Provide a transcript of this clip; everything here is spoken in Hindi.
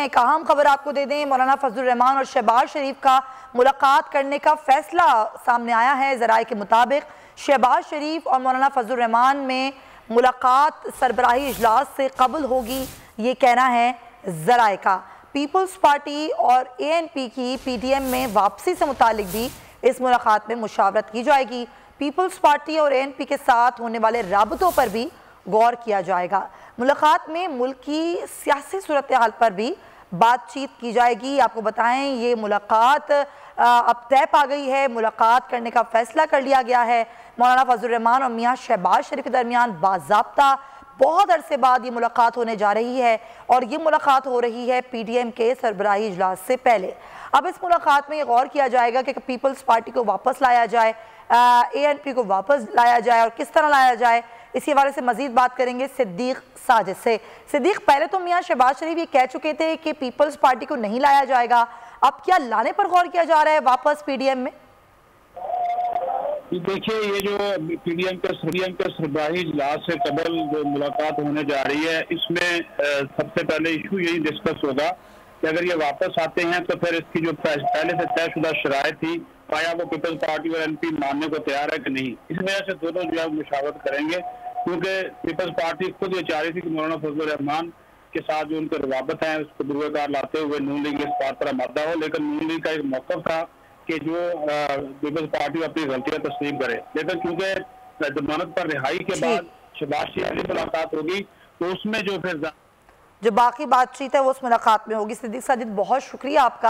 हैं, एक अहम खबर आपको दे दें, मौलाना फजलुर रहमान और शहबाज शरीफ का मुलाकात करने का फैसला सामने आया है। ज़राए के मुताबिक शहबाज शरीफ और मौलाना फजलुर रहमान में मुलाकात सरबराही इजलास से कबल होगी, ये कहना है ज़राए का। पीपल्स पार्टी और ANP की PTM में वापसी से मुतालिक भी इस मुलाकात में मुशावरत की जाएगी। पीपल्स पार्टी और ANP के साथ होने वाले राबतों पर भी गौर किया जाएगा। मुलाकात में मुल्क की सियासी सूरत हाल पर भी बातचीत की जाएगी। आपको बताएं, ये मुलाकात अब तय पा गई है, मुलाकात करने का फैसला कर लिया गया है। मौलाना फजलुर रहमान और मियां शहबाज शरीफ के दरमियान बाज़ाब्ता बहुत अरसे बाद ये मुलाकात होने जा रही है और ये मुलाकात हो रही है PTM के सरबराही इजलास से पहले। अब इस मुलाकात में ये गौर किया जाएगा कि पीपल्स पार्टी को वापस लाया जाए, ANP को वापस लाया जाए और किस तरह लाया जाए। इसी हवाले से मजीद बात करेंगे सिद्दीक साजिद से। सिद्दीक, पहले तो मियां शहबाज शरीफ ये कह चुके थे कि पीपल्स पार्टी को नहीं लाया जाएगा, अब क्या लाने पर गौर किया जा रहा है वापस PTM में? देखिए, ये जो PTM के सरबराही इजलास से कबल जो मुलाकात होने जा रही है, इसमें सबसे पहले इशू यही डिस्कस होगा कि अगर ये वापस आते हैं तो फिर इसकी जो पहले से तयशुदा शराइत थी, आया वो पीपल्स पार्टी और NP मानने को तैयार है कि नहीं। इस वजह से दोनों जो है मुशावरत करेंगे, क्योंकि पीपल्स पार्टी खुद ये चाह रही थी कि मौलाना फजलुर रहमान के साथ जो उनके रवाबत हैं उसको दुरुकार लाते हुए नून लीग इस बात पर आमादा हो, लेकिन नून लीग का एक मौक़िफ़ था कि जो पीपल्स पार्टी अपनी गलतियां तस्लीम करे। लेकिन क्योंकि जमानत पर रिहाई के बाद शहबाज शरीफ से मुलाकात होगी तो उसमें जो फिर जो बाकी बातचीत है वो उस मुलाकात में होगी। सिद्दीक साजिद, बहुत शुक्रिया आपका।